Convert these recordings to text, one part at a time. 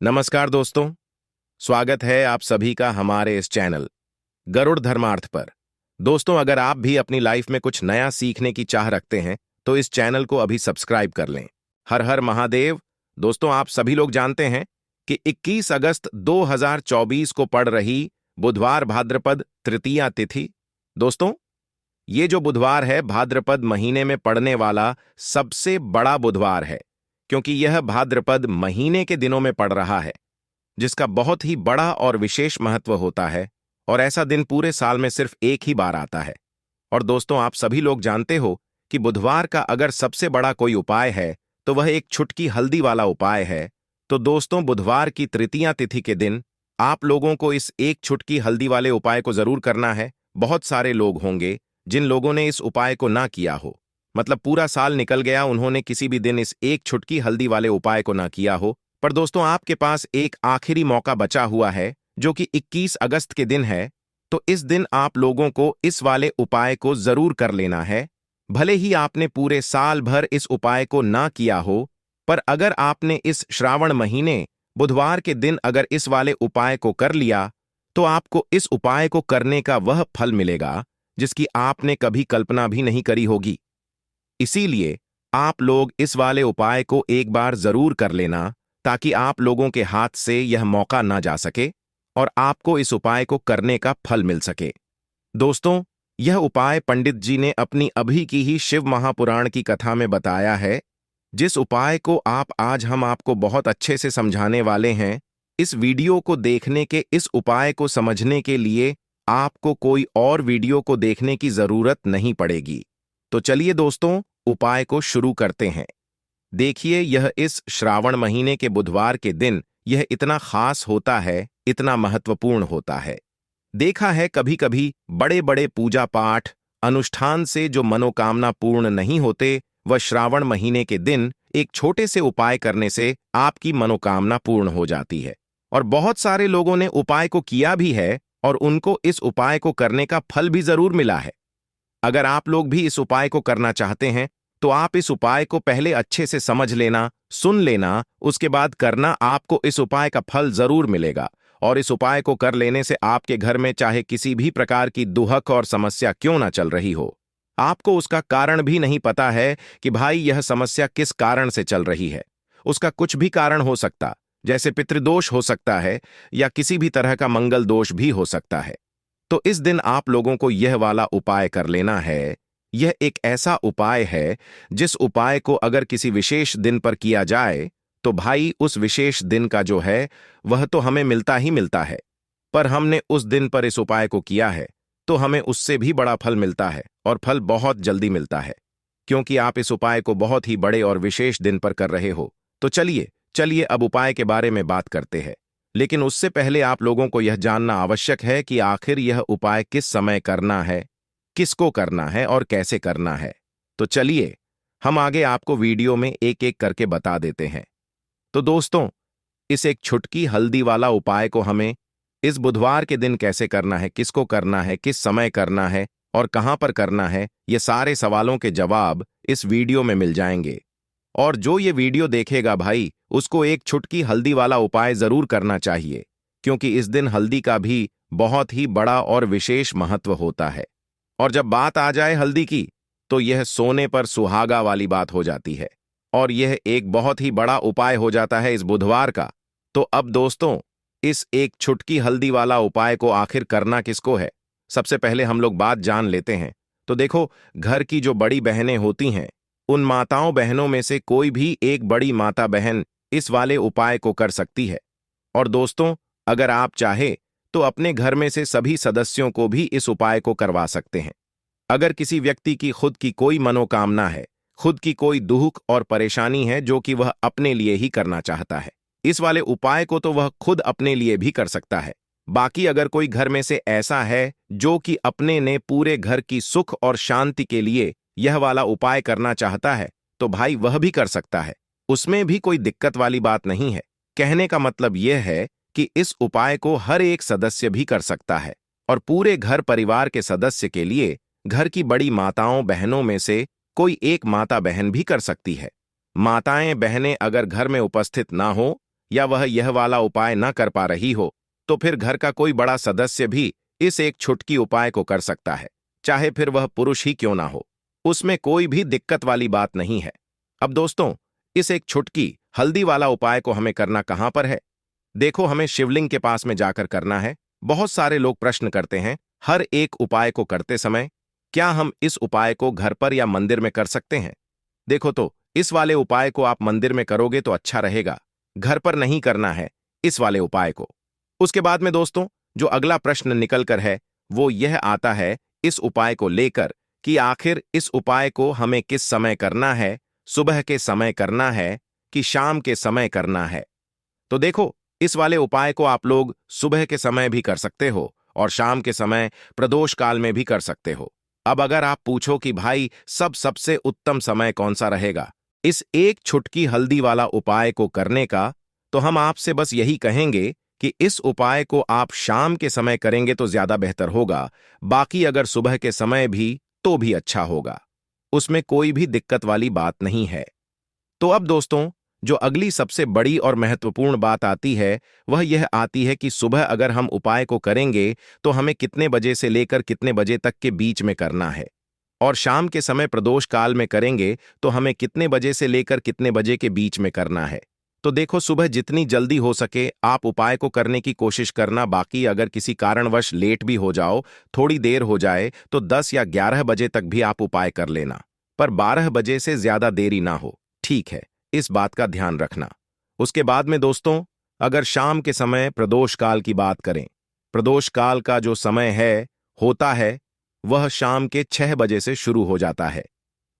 नमस्कार दोस्तों। स्वागत है आप सभी का हमारे इस चैनल गरुड़ धर्मार्थ पर। दोस्तों, अगर आप भी अपनी लाइफ में कुछ नया सीखने की चाह रखते हैं तो इस चैनल को अभी सब्सक्राइब कर लें। हर हर महादेव। दोस्तों, आप सभी लोग जानते हैं कि 21 अगस्त 2024 को पड़ रही बुधवार भाद्रपद तृतीया तिथि। दोस्तों, ये जो बुधवार है भाद्रपद महीने में पड़ने वाला सबसे बड़ा बुधवार है, क्योंकि यह भाद्रपद महीने के दिनों में पड़ रहा है, जिसका बहुत ही बड़ा और विशेष महत्व होता है। और ऐसा दिन पूरे साल में सिर्फ एक ही बार आता है। और दोस्तों, आप सभी लोग जानते हो कि बुधवार का अगर सबसे बड़ा कोई उपाय है तो वह एक छुटकी हल्दी वाला उपाय है। तो दोस्तों, बुधवार की तृतीया तिथि के दिन आप लोगों को इस एक छुटकी हल्दी वाले उपाय को जरूर करना है। बहुत सारे लोग होंगे जिन लोगों ने इस उपाय को ना किया हो, मतलब पूरा साल निकल गया, उन्होंने किसी भी दिन इस एक छुटकी हल्दी वाले उपाय को ना किया हो। पर दोस्तों, आपके पास एक आखिरी मौका बचा हुआ है, जो कि 21 अगस्त के दिन है। तो इस दिन आप लोगों को इस वाले उपाय को जरूर कर लेना है। भले ही आपने पूरे साल भर इस उपाय को ना किया हो, पर अगर आपने इस श्रावण महीने बुधवार के दिन अगर इस वाले उपाय को कर लिया तो आपको इस उपाय को करने का वह फल मिलेगा जिसकी आपने कभी कल्पना भी नहीं करी होगी। इसीलिए आप लोग इस वाले उपाय को एक बार जरूर कर लेना, ताकि आप लोगों के हाथ से यह मौका ना जा सके और आपको इस उपाय को करने का फल मिल सके। दोस्तों, यह उपाय पंडित जी ने अपनी अभी की ही शिव महापुराण की कथा में बताया है, जिस उपाय को आज हम आपको बहुत अच्छे से समझाने वाले हैं। इस वीडियो को देखने के, इस उपाय को समझने के लिए आपको कोई और वीडियो को देखने की जरूरत नहीं पड़ेगी। तो चलिए दोस्तों, उपाय को शुरू करते हैं। देखिए, यह इस श्रावण महीने के बुधवार के दिन यह इतना खास होता है, इतना महत्वपूर्ण होता है। देखा है कभी कभी बड़े बड़े पूजा पाठ अनुष्ठान से जो मनोकामना पूर्ण नहीं होते, वह श्रावण महीने के दिन एक छोटे से उपाय करने से आपकी मनोकामना पूर्ण हो जाती है। और बहुत सारे लोगों ने उपाय को किया भी है और उनको इस उपाय को करने का फल भी जरूर मिला है। अगर आप लोग भी इस उपाय को करना चाहते हैं तो आप इस उपाय को पहले अच्छे से समझ लेना, सुन लेना, उसके बाद करना। आपको इस उपाय का फल जरूर मिलेगा। और इस उपाय को कर लेने से आपके घर में चाहे किसी भी प्रकार की दुहक और समस्या क्यों ना चल रही हो, आपको उसका कारण भी नहीं पता है कि भाई यह समस्या किस कारण से चल रही है। उसका कुछ भी कारण हो सकता, जैसे पितृदोष हो सकता है या किसी भी तरह का मंगल दोष भी हो सकता है। तो इस दिन आप लोगों को यह वाला उपाय कर लेना है। यह एक ऐसा उपाय है जिस उपाय को अगर किसी विशेष दिन पर किया जाए तो भाई उस विशेष दिन का जो है वह तो हमें मिलता ही मिलता है। पर हमने उस दिन पर इस उपाय को किया है तो हमें उससे भी बड़ा फल मिलता है, और फल बहुत जल्दी मिलता है, क्योंकि आप इस उपाय को बहुत ही बड़े और विशेष दिन पर कर रहे हो। तो चलिए चलिए अब उपाय के बारे में बात करते हैं। लेकिन उससे पहले आप लोगों को यह जानना आवश्यक है कि आखिर यह उपाय किस समय करना है, किसको करना है और कैसे करना है। तो चलिए हम आगे आपको वीडियो में एक एक करके बता देते हैं। तो दोस्तों, इस एक छुटकी हल्दी वाला उपाय को हमें इस बुधवार के दिन कैसे करना है, किसको करना है, किस समय करना है और कहां पर करना है, ये सारे सवालों के जवाब इस वीडियो में मिल जाएंगे। और जो ये वीडियो देखेगा भाई, उसको एक छुटकी हल्दी वाला उपाय जरूर करना चाहिए, क्योंकि इस दिन हल्दी का भी बहुत ही बड़ा और विशेष महत्व होता है। और जब बात आ जाए हल्दी की, तो यह सोने पर सुहागा वाली बात हो जाती है, और यह एक बहुत ही बड़ा उपाय हो जाता है इस बुधवार का। तो अब दोस्तों, इस एक छुटकी हल्दी वाला उपाय को आखिर करना किसको है, सबसे पहले हम लोग बात जान लेते हैं। तो देखो, घर की जो बड़ी बहनें होती हैं, उन माताओं बहनों में से कोई भी एक बड़ी माता बहन इस वाले उपाय को कर सकती है। और दोस्तों, अगर आप चाहे तो अपने घर में से सभी सदस्यों को भी इस उपाय को करवा सकते हैं। अगर किसी व्यक्ति की खुद की कोई मनोकामना है, खुद की कोई दुख और परेशानी है जो कि वह अपने लिए ही करना चाहता है, इस वाले उपाय को तो वह खुद अपने लिए भी कर सकता है। बाकी अगर कोई घर में से ऐसा है जो कि अपने ने पूरे घर की सुख और शांति के लिए यह वाला उपाय करना चाहता है, तो भाई वह भी कर सकता है। उसमें भी कोई दिक्कत वाली बात नहीं है। कहने का मतलब यह है कि इस उपाय को हर एक सदस्य भी कर सकता है, और पूरे घर परिवार के सदस्य के लिए घर की बड़ी माताओं बहनों में से कोई एक माता बहन भी कर सकती है। माताएं बहनें अगर घर में उपस्थित ना हो या वह यह वाला उपाय न कर पा रही हो, तो फिर घर का कोई बड़ा सदस्य भी इस एक छुटकी उपाय को कर सकता है, चाहे फिर वह पुरुष ही क्यों ना हो। उसमें कोई भी दिक्कत वाली बात नहीं है। अब दोस्तों, इस एक छुटकी हल्दी वाला उपाय को हमें करना कहां पर है? देखो, हमें शिवलिंग के पास में जाकर करना है। बहुत सारे लोग प्रश्न करते हैं, हर एक उपाय को करते समय क्या हम इस उपाय को घर पर या मंदिर में कर सकते हैं? देखो तो, इस वाले उपाय को आप मंदिर में करोगे तो अच्छा रहेगा, घर पर नहीं करना है इस वाले उपाय को। उसके बाद में दोस्तों, जो अगला प्रश्न निकल कर है वो यह आता है इस उपाय को लेकर कि आखिर इस उपाय को हमें किस समय करना है, सुबह के समय करना है कि शाम के समय करना है? तो देखो, इस वाले उपाय को आप लोग सुबह के समय भी कर सकते हो और शाम के समय प्रदोष काल में भी कर सकते हो। अब अगर आप पूछो कि भाई सबसे उत्तम समय कौन सा रहेगा इस एक छुटकी हल्दी वाला उपाय को करने का, तो हम आपसे बस यही कहेंगे कि इस उपाय को आप शाम के समय करेंगे तो ज्यादा बेहतर होगा। बाकी अगर सुबह के समय भी तो भी अच्छा होगा, उसमें कोई भी दिक्कत वाली बात नहीं है। तो अब दोस्तों, जो अगली सबसे बड़ी और महत्वपूर्ण बात आती है वह यह आती है कि सुबह अगर हम उपाय को करेंगे तो हमें कितने बजे से लेकर कितने बजे तक के बीच में करना है, और शाम के समय प्रदोष काल में करेंगे तो हमें कितने बजे से लेकर कितने बजे के बीच में करना है। तो देखो, सुबह जितनी जल्दी हो सके आप उपाय को करने की कोशिश करना। बाकी अगर किसी कारणवश लेट भी हो जाओ, थोड़ी देर हो जाए, तो 10 या 11 बजे तक भी आप उपाय कर लेना, पर 12 बजे से ज्यादा देरी ना हो, ठीक है? इस बात का ध्यान रखना। उसके बाद में दोस्तों, अगर शाम के समय प्रदोष काल की बात करें, प्रदोष काल का जो समय है होता है वह शाम के 6 बजे से शुरू हो जाता है।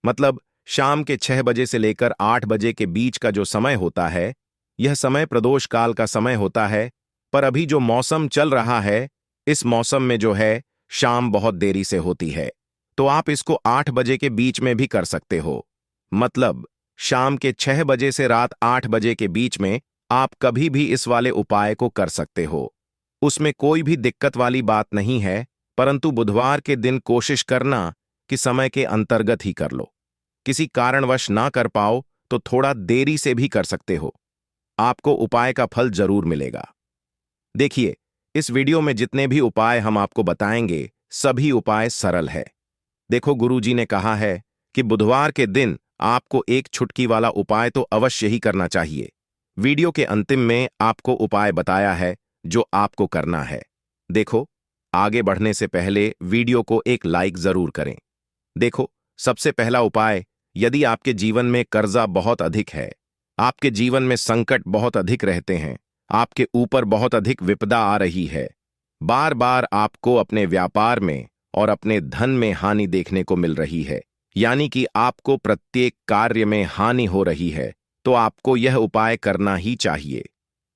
मतलब शाम के 6 बजे से लेकर 8 बजे के बीच का जो समय होता है, यह समय प्रदोष काल का समय होता है। पर अभी जो मौसम चल रहा है, इस मौसम में जो है शाम बहुत देरी से होती है, तो आप इसको 8 बजे के बीच में भी कर सकते हो। मतलब शाम के 6 बजे से रात 8 बजे के बीच में आप कभी भी इस वाले उपाय को कर सकते हो, उसमें कोई भी दिक्कत वाली बात नहीं है। परंतु बुधवार के दिन कोशिश करना कि समय के अंतर्गत ही कर लो। किसी कारणवश ना कर पाओ तो थोड़ा देरी से भी कर सकते हो, आपको उपाय का फल जरूर मिलेगा। देखिए, इस वीडियो में जितने भी उपाय हम आपको बताएंगे सभी उपाय सरल है। देखो, गुरुजी ने कहा है कि बुधवार के दिन आपको एक छुटकी वाला उपाय तो अवश्य ही करना चाहिए। वीडियो के अंतिम में आपको उपाय बताया है जो आपको करना है। देखो, आगे बढ़ने से पहले वीडियो को एक लाइक जरूर करें। देखो, सबसे पहला उपाय, यदि आपके जीवन में कर्जा बहुत अधिक है, आपके जीवन में संकट बहुत अधिक रहते हैं, आपके ऊपर बहुत अधिक विपदा आ रही है, बार बार आपको अपने व्यापार में और अपने धन में हानि देखने को मिल रही है, यानी कि आपको प्रत्येक कार्य में हानि हो रही है, तो आपको यह उपाय करना ही चाहिए।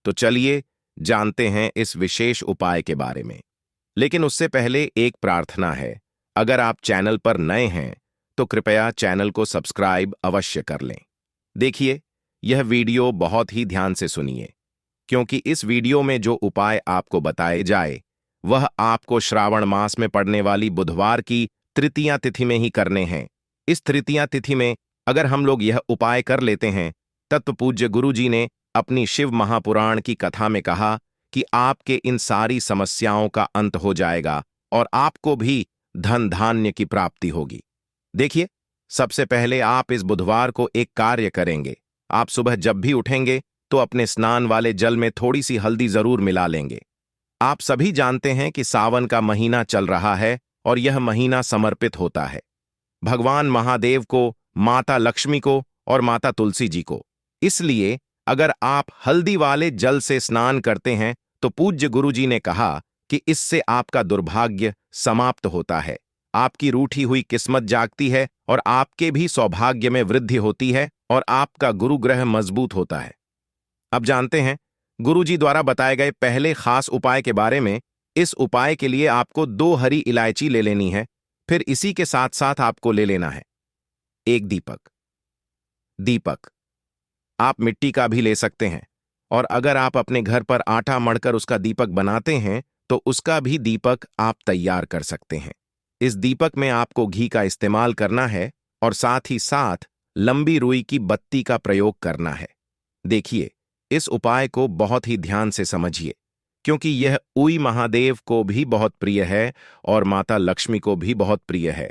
तो चलिए जानते हैं इस विशेष उपाय के बारे में। लेकिन उससे पहले एक प्रार्थना है, अगर आप चैनल पर नए हैं तो कृपया चैनल को सब्सक्राइब अवश्य कर लें। देखिए, यह वीडियो बहुत ही ध्यान से सुनिए, क्योंकि इस वीडियो में जो उपाय आपको बताए जाए वह आपको श्रावण मास में पड़ने वाली बुधवार की तृतीया तिथि में ही करने हैं। इस तृतीया तिथि में अगर हम लोग यह उपाय कर लेते हैं, तत्व पूज्य गुरु जी ने अपनी शिव महापुराण की कथा में कहा कि आपके इन सारी समस्याओं का अंत हो जाएगा और आपको भी धन धान्य की प्राप्ति होगी। देखिए, सबसे पहले आप इस बुधवार को एक कार्य करेंगे। आप सुबह जब भी उठेंगे तो अपने स्नान वाले जल में थोड़ी सी हल्दी जरूर मिला लेंगे। आप सभी जानते हैं कि सावन का महीना चल रहा है और यह महीना समर्पित होता है भगवान महादेव को, माता लक्ष्मी को और माता तुलसी जी को। इसलिए अगर आप हल्दी वाले जल से स्नान करते हैं तो पूज्य गुरु जी ने कहा कि इससे आपका दुर्भाग्य समाप्त होता है, आपकी रूठी हुई किस्मत जागती है और आपके भी सौभाग्य में वृद्धि होती है और आपका गुरु ग्रह मजबूत होता है। अब जानते हैं गुरु जी द्वारा बताए गए पहले खास उपाय के बारे में। इस उपाय के लिए आपको 2 हरी इलायची ले लेनी है, फिर इसी के साथ साथ आपको ले लेना है एक दीपक। दीपक आप मिट्टी का भी ले सकते हैं, और अगर आप अपने घर पर आटा मढ़कर उसका दीपक बनाते हैं तो उसका भी दीपक आप तैयार कर सकते हैं। इस दीपक में आपको घी का इस्तेमाल करना है और साथ ही साथ लंबी रुई की बत्ती का प्रयोग करना है। देखिए, इस उपाय को बहुत ही ध्यान से समझिए, क्योंकि यह उई महादेव को भी बहुत प्रिय है और माता लक्ष्मी को भी बहुत प्रिय है।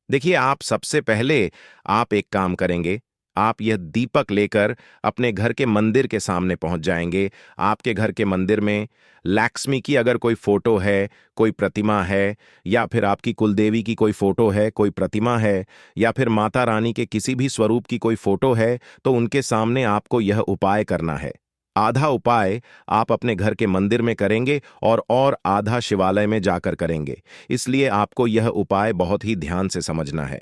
देखिए, आप सबसे पहले आप एक काम करेंगे। आप यह दीपक लेकर अपने घर के मंदिर के सामने पहुंच जाएंगे। आपके घर के मंदिर में लक्ष्मी की अगर कोई फोटो है, कोई प्रतिमा है, या फिर आपकी कुलदेवी की कोई फोटो है, कोई प्रतिमा है, या फिर माता रानी के किसी भी स्वरूप की कोई फोटो है, तो उनके सामने आपको यह उपाय करना है। आधा उपाय आप अपने घर के मंदिर में करेंगे और आधा शिवालय में जाकर करेंगे। इसलिए आपको यह उपाय बहुत ही ध्यान से समझना है।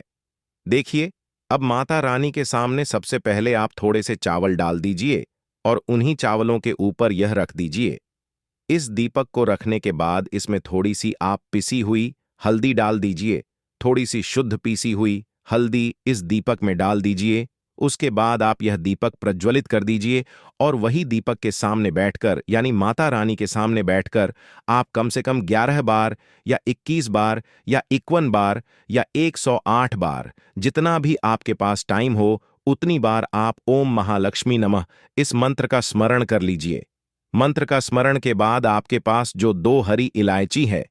देखिए, अब माता रानी के सामने सबसे पहले आप थोड़े से चावल डाल दीजिए और उन्हीं चावलों के ऊपर यह रख दीजिए। इस दीपक को रखने के बाद इसमें थोड़ी सी आप पिसी हुई हल्दी डाल दीजिए। थोड़ी सी शुद्ध पीसी हुई हल्दी इस दीपक में डाल दीजिए। उसके बाद आप यह दीपक प्रज्वलित कर दीजिए और वही दीपक के सामने बैठकर, यानी माता रानी के सामने बैठकर, आप कम से कम 11 बार या 21 बार या 51 बार या 108 बार, जितना भी आपके पास टाइम हो उतनी बार आप ओम महालक्ष्मी नमः इस मंत्र का स्मरण कर लीजिए। मंत्र का स्मरण के बाद आपके पास जो 2 हरी इलायची है,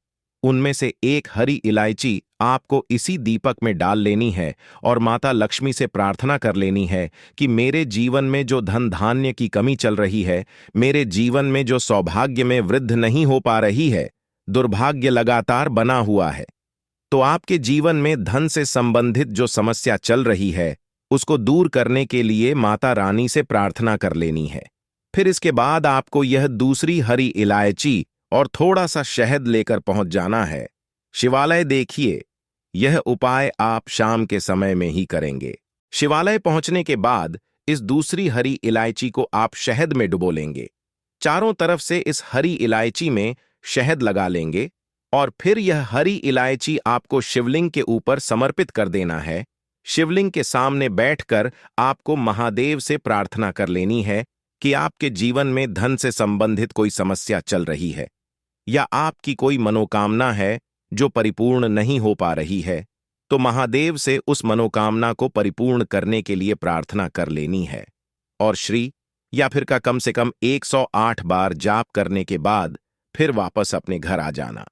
उनमें से एक हरी इलायची आपको इसी दीपक में डाल लेनी है और माता लक्ष्मी से प्रार्थना कर लेनी है कि मेरे जीवन में जो धन धान्य की कमी चल रही है, मेरे जीवन में जो सौभाग्य में वृद्धि नहीं हो पा रही है, दुर्भाग्य लगातार बना हुआ है, तो आपके जीवन में धन से संबंधित जो समस्या चल रही है, उसको दूर करने के लिए माता रानी से प्रार्थना कर लेनी है। फिर इसके बाद आपको यह दूसरी हरी इलायची और थोड़ा सा शहद लेकर पहुंच जाना है शिवालय। देखिए, यह उपाय आप शाम के समय में ही करेंगे। शिवालय पहुंचने के बाद इस दूसरी हरी इलायची को आप शहद में डुबो लेंगे। चारों तरफ से इस हरी इलायची में शहद लगा लेंगे और फिर यह हरी इलायची आपको शिवलिंग के ऊपर समर्पित कर देना है। शिवलिंग के सामने बैठकर आपको महादेव से प्रार्थना कर लेनी है कि आपके जीवन में धन से संबंधित कोई समस्या चल रही है या आपकी कोई मनोकामना है जो परिपूर्ण नहीं हो पा रही है, तो महादेव से उस मनोकामना को परिपूर्ण करने के लिए प्रार्थना कर लेनी है। और श्री या फिर का कम से कम 108 बार जाप करने के बाद फिर वापस अपने घर आ जाना।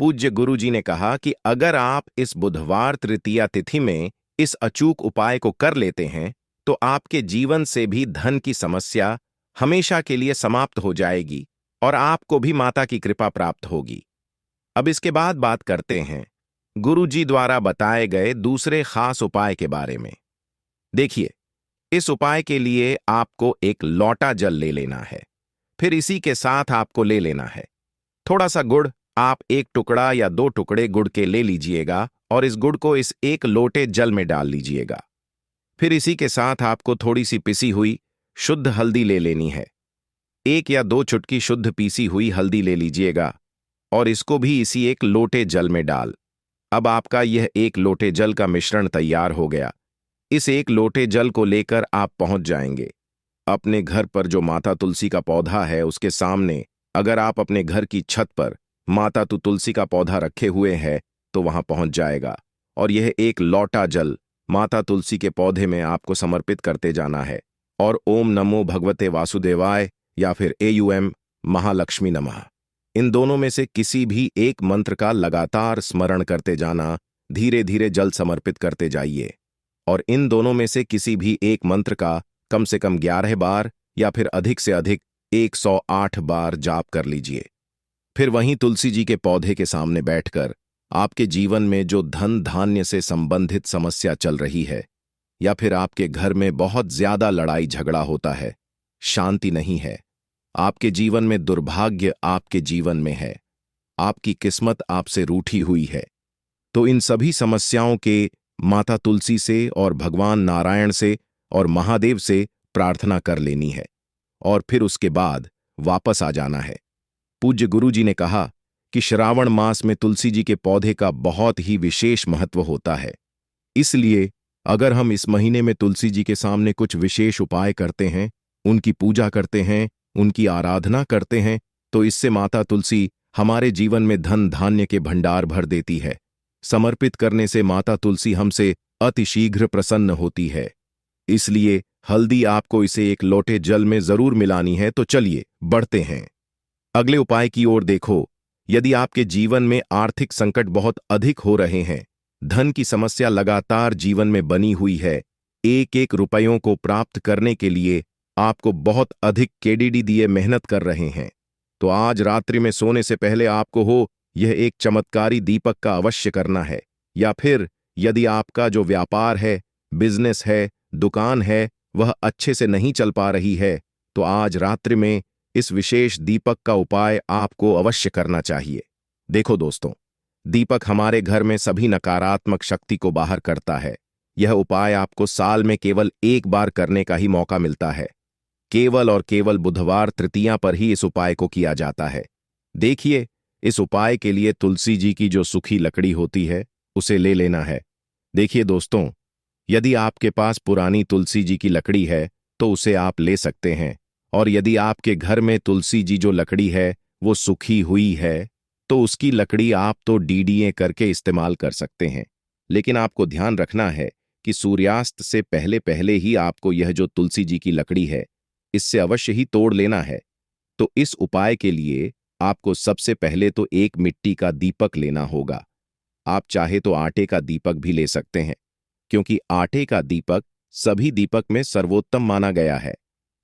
पूज्य गुरुजी ने कहा कि अगर आप इस बुधवार तृतीया तिथि में इस अचूक उपाय को कर लेते हैं तो आपके जीवन से भी धन की समस्या हमेशा के लिए समाप्त हो जाएगी और आपको भी माता की कृपा प्राप्त होगी। अब इसके बाद बात करते हैं गुरुजी द्वारा बताए गए दूसरे खास उपाय के बारे में। देखिए, इस उपाय के लिए आपको एक लोटा जल ले लेना है। फिर इसी के साथ आपको ले लेना है थोड़ा सा गुड़। आप 1 टुकड़ा या 2 टुकड़े गुड़ के ले लीजिएगा और इस गुड़ को इस 1 लोटे जल में डाल लीजिएगा। फिर इसी के साथ आपको थोड़ी सी पिसी हुई शुद्ध हल्दी ले लेनी है। 1 या 2 चुटकी शुद्ध पीसी हुई हल्दी ले लीजिएगा और इसको भी इसी 1 लोटे जल में डाल। अब आपका यह 1 लोटे जल का मिश्रण तैयार हो गया। इस 1 लोटे जल को लेकर आप पहुंच जाएंगे अपने घर पर जो माता तुलसी का पौधा है उसके सामने। अगर आप अपने घर की छत पर माता तुलसी का पौधा रखे हुए हैं तो वहां पहुंच जाएगा और यह 1 लोटा जल माता तुलसी के पौधे में आपको समर्पित करते जाना है और ओम नमो भगवते वासुदेवाय या फिर AUM महालक्ष्मी नमः, इन दोनों में से किसी भी एक मंत्र का लगातार स्मरण करते जाना। धीरे धीरे जल समर्पित करते जाइए और इन दोनों में से किसी भी एक मंत्र का कम से कम 11 बार या फिर अधिक से अधिक 108 बार जाप कर लीजिए। फिर वहीं तुलसी जी के पौधे के सामने बैठकर आपके जीवन में जो धन धान्य से संबंधित समस्या चल रही है या फिर आपके घर में बहुत ज्यादा लड़ाई झगड़ा होता है, शांति नहीं है, आपके जीवन में दुर्भाग्य आपके जीवन में है, आपकी किस्मत आपसे रूठी हुई है, तो इन सभी समस्याओं के माता तुलसी से और भगवान नारायण से और महादेव से प्रार्थना कर लेनी है और फिर उसके बाद वापस आ जाना है। पूज्य गुरुजी ने कहा कि श्रावण मास में तुलसी जी के पौधे का बहुत ही विशेष महत्व होता है। इसलिए अगर हम इस महीने में तुलसी जी के सामने कुछ विशेष उपाय करते हैं, उनकी पूजा करते हैं, उनकी आराधना करते हैं, तो इससे माता तुलसी हमारे जीवन में धन धान्य के भंडार भर देती है। समर्पित करने से माता तुलसी हमसे अतिशीघ्र प्रसन्न होती है। इसलिए हल्दी आपको इसे एक लोटे जल में जरूर मिलानी है। तो चलिए बढ़ते हैं अगले उपाय की ओर। देखो, यदि आपके जीवन में आर्थिक संकट बहुत अधिक हो रहे हैं, धन की समस्या लगातार जीवन में बनी हुई है, एक एक रुपयों को प्राप्त करने के लिए आपको बहुत अधिक केडीडी दिए मेहनत कर रहे हैं, तो आज रात्रि में सोने से पहले आपको यह एक चमत्कारी दीपक का अवश्य करना है। या फिर यदि आपका जो व्यापार है, बिजनेस है, दुकान है, वह अच्छे से नहीं चल पा रही है, तो आज रात्रि में इस विशेष दीपक का उपाय आपको अवश्य करना चाहिए। देखो दोस्तों, दीपक हमारे घर में सभी नकारात्मक शक्ति को बाहर करता है। यह उपाय आपको साल में केवल एक बार करने का ही मौका मिलता है। केवल और केवल बुधवार तृतीया पर ही इस उपाय को किया जाता है। देखिए, इस उपाय के लिए तुलसी जी की जो सूखी लकड़ी होती है, उसे ले लेना है। देखिए दोस्तों, यदि आपके पास पुरानी तुलसी जी की लकड़ी है तो उसे आप ले सकते हैं, और यदि आपके घर में तुलसी जी जो लकड़ी है वो सूखी हुई है, तो उसकी लकड़ी आप तो डीडीए करके इस्तेमाल कर सकते हैं। लेकिन आपको ध्यान रखना है कि सूर्यास्त से पहले पहले ही आपको यह जो तुलसी जी की लकड़ी है, इससे अवश्य ही तोड़ लेना है। तो इस उपाय के लिए आपको सबसे पहले तो एक मिट्टी का दीपक लेना होगा। आप चाहे तो आटे का दीपक भी ले सकते हैं, क्योंकि आटे का दीपक सभी दीपक में सर्वोत्तम माना गया है।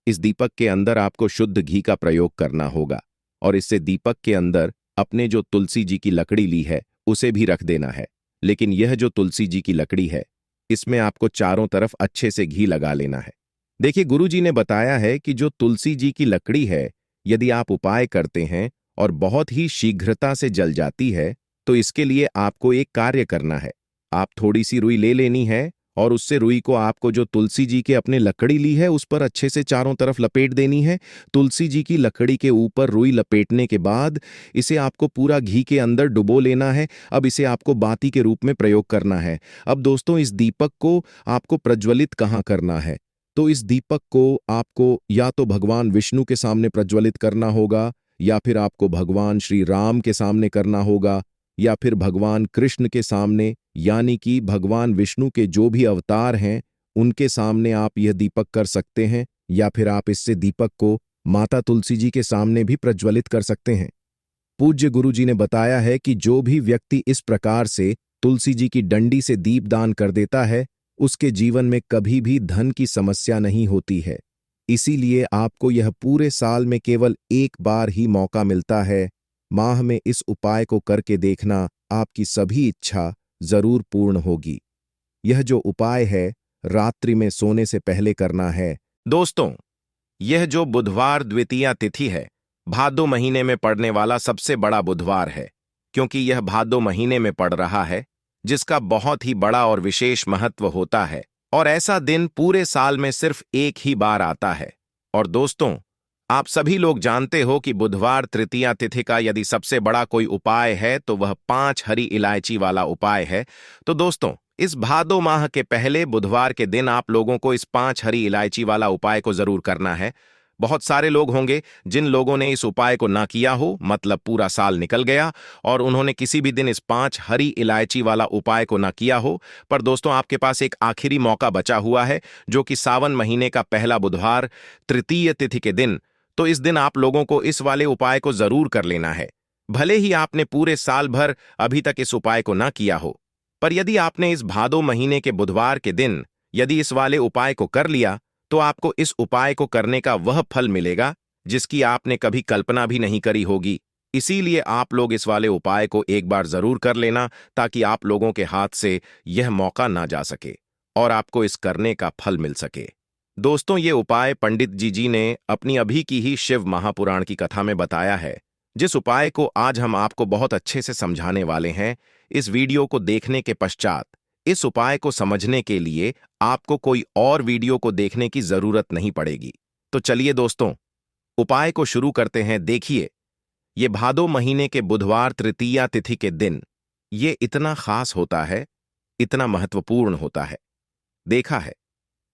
इस दीपक के अंदर आपको शुद्ध घी का प्रयोग करना होगा, और इससे दीपक के अंदर अपने जो तुलसी जी की लकड़ी ली है उसे भी रख देना है। लेकिन यह जो तुलसी जी की लकड़ी है, इसमें आपको चारों तरफ अच्छे से घी लगा लेना है। देखिए, गुरु जी ने बताया है कि जो तुलसी जी की लकड़ी है, यदि आप उपाय करते हैं और बहुत ही शीघ्रता से जल जाती है, तो इसके लिए आपको एक कार्य करना है। आप थोड़ी सी रुई ले लेनी है, और उससे रुई को आपको जो तुलसी जी के अपने लकड़ी ली है उस पर अच्छे से चारों तरफ लपेट देनी है। तुलसी जी की लकड़ी के ऊपर रुई लपेटने के बाद इसे आपको पूरा घी के अंदर डुबो लेना है। अब इसे आपको बाती के रूप में प्रयोग करना है। अब दोस्तों, इस दीपक को आपको प्रज्वलित कहाँ करना है? तो इस दीपक को आपको या तो भगवान विष्णु के सामने प्रज्वलित करना होगा, या फिर आपको भगवान श्री राम के सामने करना होगा, या फिर भगवान कृष्ण के सामने, यानी कि भगवान विष्णु के जो भी अवतार हैं उनके सामने आप यह दीपक कर सकते हैं। या फिर आप इससे दीपक को माता तुलसी जी के सामने भी प्रज्वलित कर सकते हैं। पूज्य गुरु जी ने बताया है कि जो भी व्यक्ति इस प्रकार से तुलसी जी की डंडी से दीपदान कर देता है, उसके जीवन में कभी भी धन की समस्या नहीं होती है। इसीलिए आपको यह पूरे साल में केवल एक बार ही मौका मिलता है। माह में इस उपाय को करके देखना, आपकी सभी इच्छा जरूर पूर्ण होगी। यह जो उपाय है, रात्रि में सोने से पहले करना है। दोस्तों, यह जो बुधवार द्वितीया तिथि है, भादो महीने में पड़ने वाला सबसे बड़ा बुधवार है, क्योंकि यह भादो महीने में पड़ रहा है, जिसका बहुत ही बड़ा और विशेष महत्व होता है। और ऐसा दिन पूरे साल में सिर्फ एक ही बार आता है। और दोस्तों, आप सभी लोग जानते हो कि बुधवार तृतीया तिथि का यदि सबसे बड़ा कोई उपाय है तो वह 5 हरी इलायची वाला उपाय है। तो दोस्तों, इस भादो माह के पहले बुधवार के दिन आप लोगों को इस 5 हरी इलायची वाला उपाय को जरूर करना है। बहुत सारे लोग होंगे जिन लोगों ने इस उपाय को ना किया हो, मतलब पूरा साल निकल गया और उन्होंने किसी भी दिन इस 5 हरी इलायची वाला उपाय को ना किया हो। पर दोस्तों, आपके पास एक आखिरी मौका बचा हुआ है, जो कि सावन महीने का पहला बुधवार तृतीय तिथि के दिन। तो इस दिन आप लोगों को इस वाले उपाय को जरूर कर लेना है। भले ही आपने पूरे साल भर अभी तक इस उपाय को ना किया हो, पर यदि आपने इस भादो महीने के बुधवार के दिन यदि इस वाले उपाय को कर लिया, तो आपको इस उपाय को करने का वह फल मिलेगा जिसकी आपने कभी कल्पना भी नहीं करी होगी। इसीलिए आप लोग इस वाले उपाय को एक बार जरूर कर लेना, ताकि आप लोगों के हाथ से यह मौका ना जा सके और आपको इस करने का फल मिल सके। दोस्तों, ये उपाय पंडित जी ने अपनी अभी की ही शिव महापुराण की कथा में बताया है, जिस उपाय को आज हम आपको बहुत अच्छे से समझाने वाले हैं। इस वीडियो को देखने के पश्चात इस उपाय को समझने के लिए आपको कोई और वीडियो को देखने की जरूरत नहीं पड़ेगी। तो चलिए दोस्तों, उपाय को शुरू करते हैं। देखिए, ये भादो महीने के बुधवार तृतीया तिथि के दिन ये इतना खास होता है, इतना महत्वपूर्ण होता है। देखा है,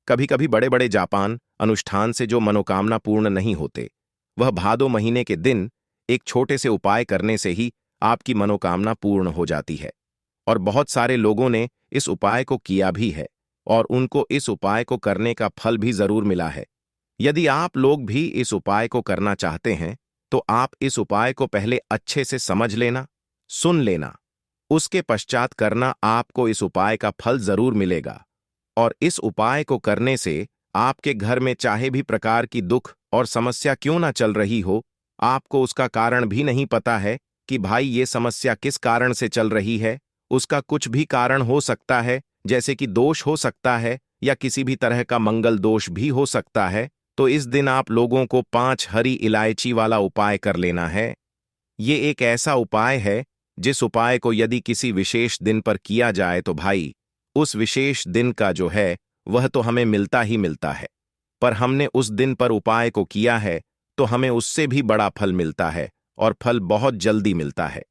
कभी कभी बड़े बड़े जापान अनुष्ठान से जो मनोकामना पूर्ण नहीं होते, वह भादो महीने के दिन एक छोटे से उपाय करने से ही आपकी मनोकामना पूर्ण हो जाती है। और बहुत सारे लोगों ने इस उपाय को किया भी है। और उनको इस उपाय को करने का फल भी जरूर मिला है। यदि आप लोग भी इस उपाय को करना चाहते हैं तो आप इस उपाय को पहले अच्छे से समझ लेना, सुन लेना, उसके पश्चात करना। आपको इस उपाय का फल जरूर मिलेगा। और इस उपाय को करने से आपके घर में चाहे भी प्रकार की दुख और समस्या क्यों ना चल रही हो, आपको उसका कारण भी नहीं पता है कि भाई ये समस्या किस कारण से चल रही है। उसका कुछ भी कारण हो सकता है, जैसे कि दोष हो सकता है या किसी भी तरह का मंगल दोष भी हो सकता है। तो इस दिन आप लोगों को 5 हरी इलायची वाला उपाय कर लेना है। ये एक ऐसा उपाय है जिस उपाय को यदि किसी विशेष दिन पर किया जाए तो भाई उस विशेष दिन का जो है वह तो हमें मिलता ही मिलता है, पर हमने उस दिन पर उपाय को किया है तो हमें उससे भी बड़ा फल मिलता है और फल बहुत जल्दी मिलता है।